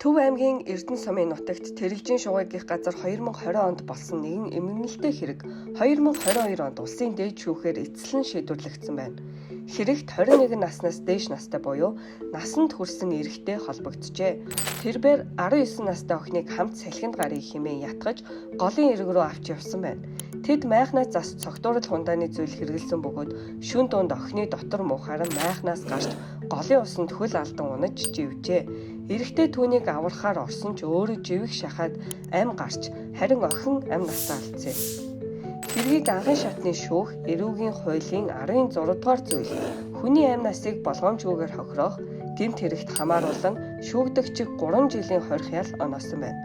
Төв аймгийн Эрдэнэ сумын нутагт Тэрэгжин шугайгийнх газар 2020 онд болсон нэгэн эмгэнэлтэй хэрэг 2022 онд улсын дээд шүүхээр эцэслэн шийдвэрлэгдсэн байна. Хэрэгт 21 наснаас дээш настай буюу насанд хүрсэн эрэгтэй холбогджээ. Тэрээр 19 настай охиныг хамт салхинд гарыг хэмээн ятгаж голын эрэг рүү авч явсан байна. Тэд майхнаас зас цогтуурал хундааны зүйл хэрэгэлсэн бөгөөд шүн дунд охины дотор муухаар майхнаас гарч голын усанд хөл алдан унаж живжээ. Эрэгтэй түүнийг аврахаар орсон ч өөрөө живэх шахаад ам гарч харин охин ам насаа алдсан. Хэргийг анхын шатны шүүх эрүүгийн хуулийн 16 дугаар зүйл хүний ам насыг болгоомжгүйгээр хохирох гэмт хэрэгт хамааруулан шүүгдэгчийг 3 жилийн хорих ял оноосон байна.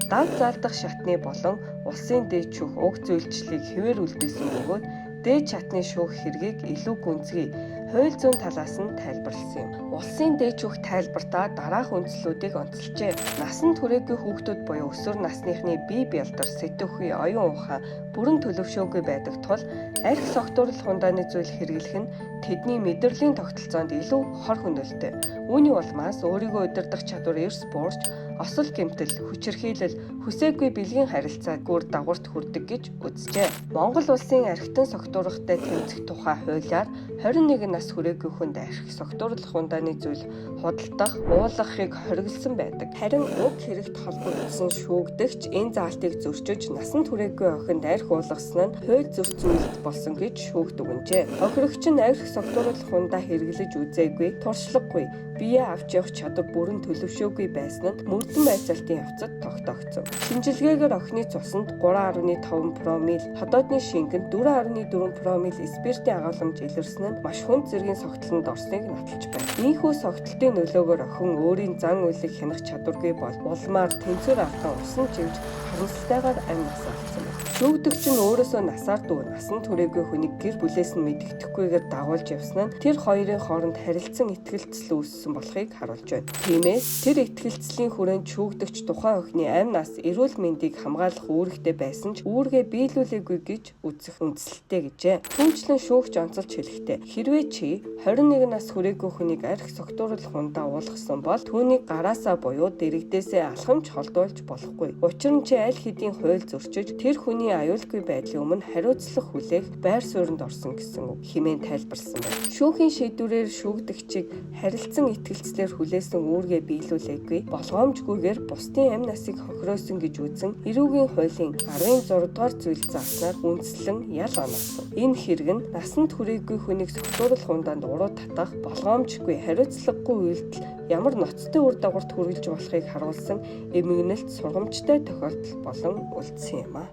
Дав залдах шатны болон улсын дээд шүүх уг зүйлчлийг хэвээр үлдээсэн бөгөөд дээд шатны шүүх хэргийг илүү гүнзгий хууль зүйн талаас нь тайлбарласан юм. Улсын дээд шүүх тайлбартаа дараах үндслүүдийг онцолжээ. Насанд хүрээгүй хүүхдүүд буюу өсвөр насныхны бие бэлдэр сэтгхүй оюун ухаан бүрэн төлөвшөөгүй байдаг тул архи согтуурал хундааны зүйл хэрэглэх нь тэдний мэдрэлийн тогтолцоонд илүү хор хөнөөлтэй. Үүний улмаас өөрийгөө удирдах чадвар эрс буурч осол гэмтэл, хүчирхийлэл, хүсээгүй бэлгийн харилцаа гүр дагаварт хүрдэг гэж үзжээ. Монгол улсын архитан согтуурахтай тэмцэх тухай хуулиар 21 нас хүрээгүй хүнд архи согтуурлах хундааны зүйл худалдах, уулгахыг хориглосон байдаг. Харин уг хэрэгт холбогдсон шүүгдэгч энэ заалтыг зөрчиж насанд хүрээгүй охинд архи уулгасан нь хууль зөрч зүйлд болсон гэж шүүгд өгнжээ. Хохирогч нь архи согтуурлах хундаа хэрэглэж үзээгүй, туршлагагүй, бие авч явах чадвар бүрэн төлөвшөөгүй байсан нь мөрдөн байцаалтын явцад тогтоогдсон. Шинжилгээгээр охины цуснд 3.5 промил, ходоодны шингэнд 4.4 промил спиртийн агуулмж илэрсэн нь маш хүнд зэргийн согтолтонд орсныг нотолж байна. Ийхүү согтолтын нөлөөгөөр охин өөрийн зан үйлийг хянах чадваргүй бол улмаар тэнцвэр алхан усан живж харамсалтайгаар амь насаа алдсан байна. Шүүгдэгч нь өөрөөсөө насаар дүү насанд хүрээгүй хүнийг гэр бүлээс нь мэддэхгүйгээр дагуулж явсан нь тэр хоёрын хооронд харилцан итгэлцэл үүссэн болохыг харуулж байна. Тиймээс тэр итгэлцлийн хүрээнд шүүгдэгч тухайн охины амь нас эрүүл мэндийг хамгаалах үүрэгтэй байсан ч үүргээ биелүүлээгүй гэж үзэх үндсэлтэй гэжээ. Түүнчлэн шүүгч онцолж хэлэхдээ хэрвээ чи 21 нас хүрээгүй хүнийг архи согтуурал хундаа уулгасан бол түүнийг гараасаа буюу дэрэгдээсээ алхамж холдуулж болохгүй. Учир нь чи аль хэдийн хууль зөрчиж тэр хүний аюулгүй байдлын өмнө хариуцлах хүлээх байр суурьнд орсон гэсэн үг хэмээн тайлбарласан байна. Шүүхийн шийдвэрээр шүүгдэгчийг харилцан итгэлцлэр хүлээсэн үүргээ биелүүлээгүй болгоомжгүйгээр бусдын амь насыг хохироосон гэж үзэн эрүүгийн хуулийн 16 дугаар зүйл зааснаар үндслэн ял оноосон. Энэ хэрэг нь насанд хүрээгүй хүнийг согтуурал хундаанд уруу татах болгоомжгүй хариуцлагагүй үйлдэл ямар ноцтой үр дагаварт хүргэлж болохыг харуулсан эмгэнэлт сургамжтай тохиолдол болон үлдсэн юм а.